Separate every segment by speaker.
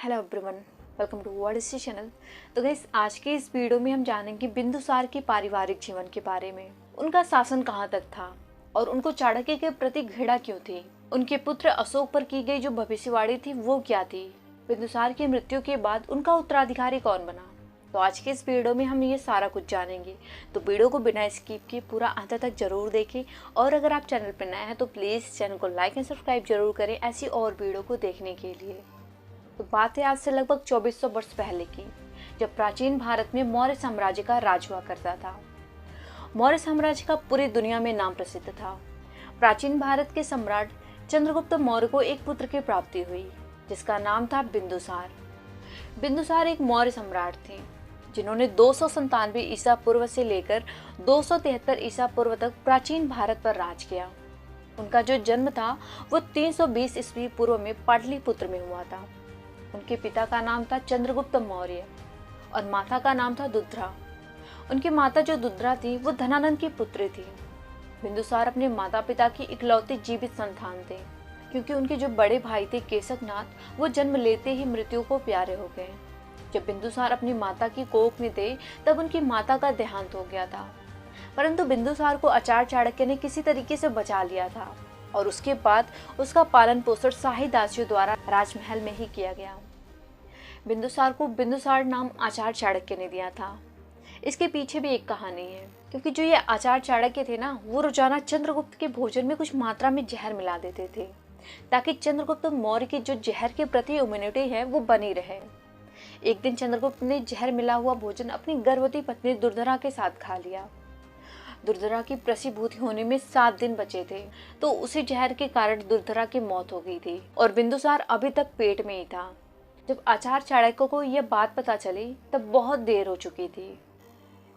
Speaker 1: Hello everyone, welcome to world channel. तो guys, आज के इस वीडियो में हम जानेंगे बिंदुसार के पारिवारिक जीवन के बारे में। उनका शासन कहाँ तक था और उनको चाणक्य के प्रति घृणा क्यों थी। उनके पुत्र अशोक पर की गई जो भविष्यवाणी थी वो क्या थी। बिंदुसार की मृत्यु के बाद उनका उत्तराधिकारी कौन बना। तो आज के इस वीडियो में हम ये सारा कुछ जानेंगे। तो वीडियो को बिना स्किप किए पूरा अंत तक जरूर देखें। और अगर आप चैनल पर नए हैं तो प्लीज़ चैनल को लाइक एंड सब्सक्राइब जरूर करें ऐसी और वीडियो को देखने के लिए। तो बात है आज से लगभग 2400 वर्ष पहले की, जब प्राचीन भारत में मौर्य साम्राज्य का राज हुआ करता था। मौर्य साम्राज्य का पूरी दुनिया में नाम प्रसिद्ध था। प्राचीन भारत के सम्राट चंद्रगुप्त मौर्य को एक पुत्र की प्राप्ति हुई जिसका नाम था बिंदुसार। बिंदुसार एक मौर्य सम्राट थे जिन्होंने 297 ईसा पूर्व से लेकर 273 ईसा पूर्व तक प्राचीन भारत पर राज किया। उनका जो जन्म था वो 320 ईस्वी पूर्व में पाटलिपुत्र में हुआ था। उनके पिता का नाम था चंद्रगुप्त मौर्य और माता का नाम था दुध्रा। उनकी माता जो दुध्रा थी वो धनानंद की पुत्री थी। बिंदुसार अपने माता पिता की इकलौती जीवित संतान थे, क्योंकि उनके जो बड़े भाई थे केसकनाथ वो जन्म लेते ही मृत्यु को प्यारे हो गए। जब बिंदुसार अपनी माता की कोख में थे तब उनकी माता का देहांत हो गया था, परंतु बिंदुसार को आचार्य चाणक्य ने किसी तरीके से बचा लिया था और उसके बाद उसका पालन पोषण शाही दासियों द्वारा राजमहल में ही किया गया। बिंदुसार को बिंदुसार नाम आचार्य चाणक्य ने दिया था। इसके पीछे भी एक कहानी है, क्योंकि जो ये आचार्य चाणक्य थे ना, वो रोजाना चंद्रगुप्त के भोजन में कुछ मात्रा में जहर मिला देते थे ताकि चंद्रगुप्त मौर्य की जो जहर के प्रति इम्यूनिटी है वो बनी रहे। एक दिन चंद्रगुप्त ने जहर मिला हुआ भोजन अपनी गर्भवती पत्नी दुर्धरा के साथ खा लिया। दुर्धरा की प्रसूति होने में 7 दिन बचे थे, तो उसी जहर के कारण दुर्धरा की मौत हो गई थी और बिंदुसार अभी तक पेट में ही था। जब आचार्य चाणक्य को यह बात पता चली तब बहुत देर हो चुकी थी।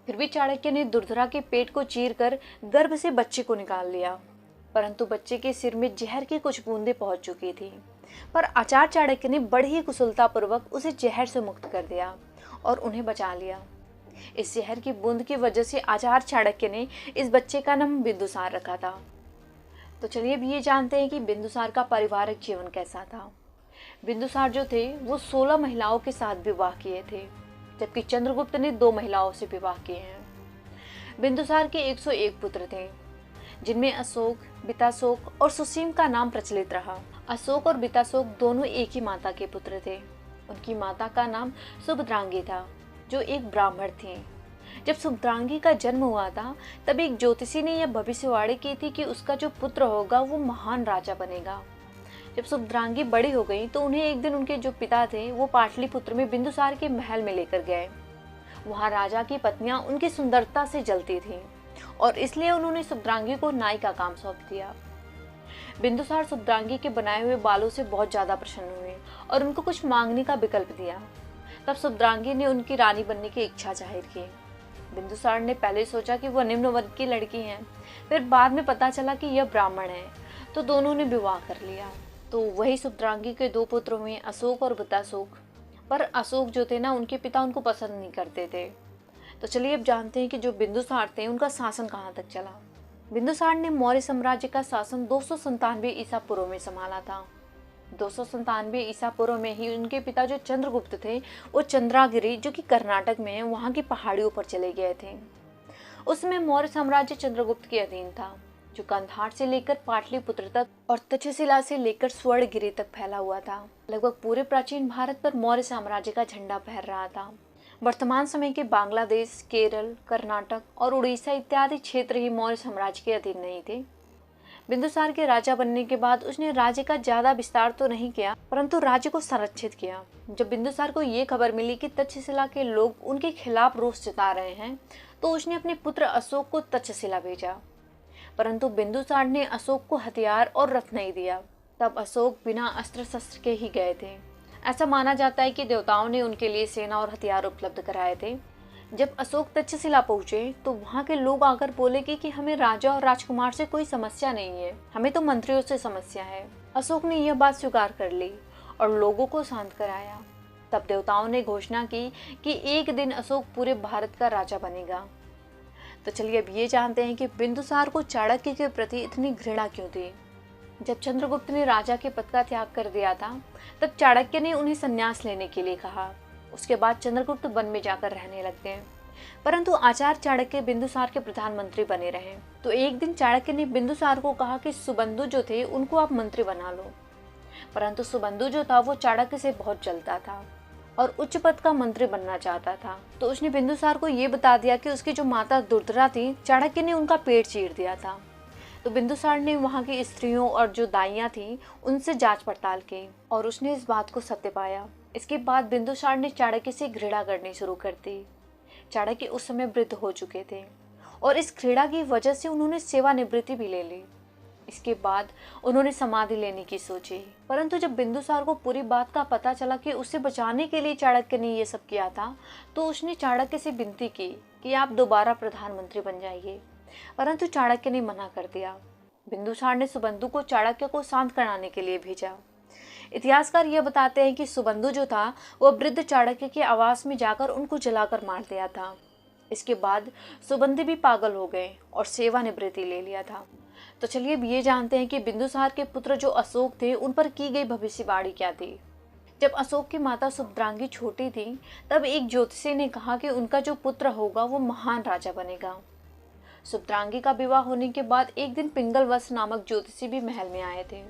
Speaker 1: फिर भी चाणक्य ने दुर्धरा के पेट को चीरकर गर्भ से बच्चे को निकाल लिया, परंतु बच्चे के सिर में जहर की कुछ बूंदें पहुंच चुकी थी। पर आचार्य चाणक्य ने बड़ी ही कुशलतापूर्वक उसे जहर से मुक्त कर दिया और उन्हें बचा लिया। इस जहर की बूंद की वजह से आचार्य चाणक्य ने इस बच्चे का नाम बिंदुसार रखा था। तो चलिए अब ये जानते हैं कि बिंदुसार का पारिवारिक जीवन कैसा था। बिंदुसार जो थे वो 16 महिलाओं के साथ विवाह किए थे, जबकि चंद्रगुप्त ने 2 महिलाओं से विवाह किए हैं। बिंदुसार के 101 पुत्र थे, जिनमें अशोक, बिताशोक और सुसीम का नाम प्रचलित रहा। अशोक और बिताशोक दोनों एक ही माता के पुत्र थे। उनकी माता का नाम सुभद्रांगी था, जो एक ब्राह्मण थी। जब सुभद्रांगी का जन्म हुआ था तब एक ज्योतिषी ने यह भविष्यवाणी की थी कि उसका जो पुत्र होगा वो महान राजा बनेगा। जब सुभद्रांगी बड़ी हो गई तो उन्हें एक दिन उनके जो पिता थे वो पाटलिपुत्र में बिंदुसार के महल में लेकर गए। वहाँ राजा की पत्नियां उनकी सुंदरता से जलती थीं और इसलिए उन्होंने सुभद्रांगी को नाई का काम सौंप दिया। बिंदुसार सुभद्रांगी के बनाए हुए बालों से बहुत ज्यादा प्रसन्न हुए और उनको कुछ मांगने का विकल्प दिया। तब सुभद्रांगी ने उनकी रानी बनने की इच्छा जाहिर की। बिंदुसार ने पहले सोचा कि वह निम्न वर्ग की लड़की है, फिर बाद में पता चला कि यह ब्राह्मण है, तो दोनों ने विवाह कर लिया। तो वही सुभद्रांगी के 2 पुत्र हुए, अशोक और बिताशोक। पर अशोक जो थे ना, उनके पिता उनको पसंद नहीं करते थे। तो चलिए अब जानते हैं कि जो बिंदुसार थे उनका शासन कहाँ तक चला। बिंदुसार ने मौर्य साम्राज्य का शासन 297 ईसा पूर्व में संभाला था। 297 ईसा पूर्व में ही उनके पिता जो चंद्रगुप्त थे वो चंद्रागिरी, जो कि कर्नाटक में है, वहाँ की पहाड़ियों पर चले गए थे। उसमें मौर्य साम्राज्य चंद्रगुप्त के अधीन था, जो कंधार से लेकर पाटलिपुत्र तक और तक्षशिला से लेकर स्वर्णगिरी तक फैला हुआ था। लगभग पूरे प्राचीन भारत पर मौर्य साम्राज्य का झंडा फहर रहा था। वर्तमान समय के बांग्लादेश, केरल, कर्नाटक और उड़ीसा इत्यादि क्षेत्र ही मौर्य साम्राज्य के अधीन नहीं थे। बिंदुसार के राजा बनने के बाद उसने राज्य का ज्यादा विस्तार तो नहीं किया, परंतु राज्य को संरक्षित किया। जब बिंदुसार को ये खबर मिली कि तक्षशिला के लोग उनके खिलाफ रोष जता रहे हैं, तो उसने अपने पुत्र अशोक को तक्षशिला भेजा, परंतु बिंदुसार ने अशोक को हथियार और रथ नहीं दिया। तब अशोक बिना अस्त्र शस्त्र के ही गए थे। ऐसा माना जाता है कि देवताओं ने उनके लिए सेना और हथियार उपलब्ध कराए थे। जब अशोक तक्षशिला पहुंचे तो वहां के लोग आकर बोले कि हमें राजा और राजकुमार से कोई समस्या नहीं है, हमें तो मंत्रियों से समस्या है। अशोक ने यह बात स्वीकार कर ली और लोगों को शांत कराया। तब देवताओं ने घोषणा की कि एक दिन अशोक पूरे भारत का राजा बनेगा। तो चलिए अब ये जानते हैं कि बिंदुसार को चाणक्य के प्रति इतनी घृणा क्यों थी। जब चंद्रगुप्त ने राजा के पद का त्याग कर दिया था, तब चाणक्य ने उन्हें संन्यास लेने के लिए कहा। उसके बाद चंद्रगुप्त वन में जाकर रहने लग गए, परंतु आचार्य चाणक्य बिंदुसार के प्रधानमंत्री बने रहे। तो एक दिन चाणक्य ने बिंदुसार को कहा कि सुबंधु जो थे उनको आप मंत्री बना लो, परंतु सुबंधु जो था वो चाणक्य से बहुत जलता था और उच्च पद का मंत्री बनना चाहता था। तो उसने बिंदुसार को ये बता दिया कि उसकी जो माता दुर्धरा थी, चाणक्य ने उनका पेट चीर दिया था। तो बिंदुसार ने वहाँ की स्त्रियों और जो दाइयाँ थीं उनसे जांच पड़ताल की और उसने इस बात को सत्य पाया। इसके बाद बिंदुसार ने चाणक्य से घृणा करनी शुरू कर दी। चाणक्य उस समय वृद्ध हो चुके थे और इस घृणा की वजह से उन्होंने सेवानिवृत्ति भी ले ली। इसके बाद उन्होंने समाधि लेने की सोची, परंतु जब बिंदुसार को पूरी बात का पता चला कि उसे बचाने के लिए चाणक्य ने ये सब किया था, तो उसने चाणक्य से विनती की कि आप दोबारा प्रधानमंत्री बन जाइए, परंतु चाणक्य ने मना कर दिया। बिंदुसार ने सुबंधु को चाणक्य को शांत कराने के लिए भेजा। इतिहासकार यह बताते हैं कि सुबंधु जो था वह वृद्ध चाणक्य के आवास में जाकर उनको जलाकर मार दिया था। इसके बाद सुबंधु भी पागल हो गए और सेवानिवृत्ति ले लिया था। तो चलिए अब ये जानते हैं कि बिंदुसार के पुत्र जो अशोक थे उन पर की गई भविष्यवाणी क्या थी। जब अशोक की माता सुभद्रांगी छोटी थी, तब एक ज्योतिषी ने कहा कि उनका जो पुत्र होगा वो महान राजा बनेगा। सुभद्रांगी का विवाह होने के बाद एक दिन पिंगलवत्स नामक ज्योतिषी भी महल में आए थे।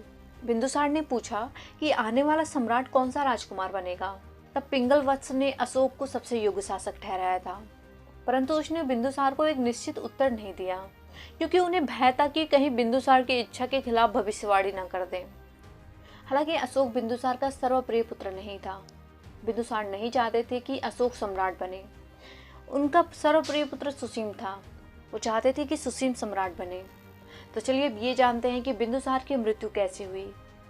Speaker 1: बिंदुसार ने पूछा कि आने वाला सम्राट कौन सा राजकुमार बनेगा। तब पिंगलवत्स ने अशोक को सबसे योग्य शासक ठहराया था, परंतु उसने बिंदुसार को एक निश्चित उत्तर नहीं दिया, क्योंकि उन्हें भय था कि कहीं बिंदुसार की इच्छा के खिलाफ भविष्यवाणी न कर दें। हालांकि अशोक बिंदुसार का सर्वप्रिय पुत्र नहीं था। बिंदुसार नहीं चाहते थे कि अशोक सम्राट बने। उनका सर्वप्रिय पुत्र सुसीम था, वो चाहते थे कि सुसीम सम्राट बने। तो चलिए अब ये जानते हैं कि बिंदुसार की मृत्यु कैसे हुई।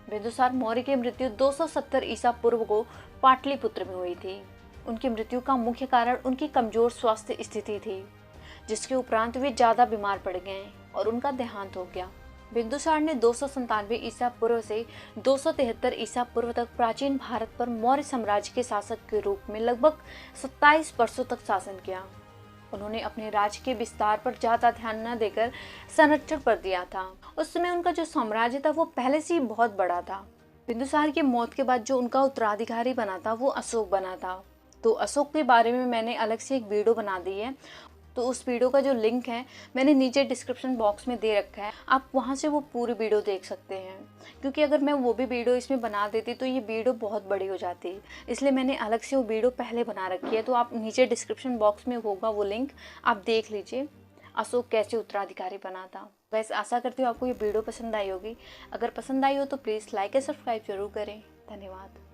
Speaker 1: बिंदुसार मौर्य की मृत्यु 270 ईसा पूर्व को पाटलिपुत्र में हुई थी। उनकी मृत्यु का मुख्य कारण उनकी कमजोर स्वास्थ्य स्थिति थी, जिसके उपरांत वे ज़्यादा बीमार पड़ गए और उनका देहांत हो गया। बिंदुसार ने 297 ईसा पूर्व से 273 ईसा पूर्व तक प्राचीन भारत पर मौर्य साम्राज्य के शासक के रूप में लगभग 27 वर्षों तक शासन किया। उन्होंने अपने राज्य के विस्तार पर ज़्यादा ध्यान न देकर संरक्षण पर दिया था। उस समय उनका जो साम्राज्य था वो पहले से ही बहुत बड़ा था। बिंदुसार की मौत के बाद जो उनका उत्तराधिकारी बना था वो अशोक बना था। तो अशोक के बारे में मैंने अलग से एक वीडियो बना दी है, तो उस वीडियो का जो लिंक है मैंने नीचे डिस्क्रिप्शन बॉक्स में दे रखा है, आप वहां से वो पूरी वीडियो देख सकते हैं। क्योंकि अगर मैं वो भी वीडियो इसमें बना देती तो ये वीडियो बहुत बड़ी हो जाती, इसलिए मैंने अलग से वो वीडियो पहले बना रखी है। तो आप नीचे डिस्क्रिप्शन बॉक्स में होगा वो लिंक, आप देख लीजिए अशोक कैसे उत्तराधिकारी बना था। वैसे आशा करती हूँ आपको ये वीडियो पसंद आई होगी। अगर पसंद आई हो तो प्लीज़ लाइक और सब्सक्राइब जरूर करें। धन्यवाद।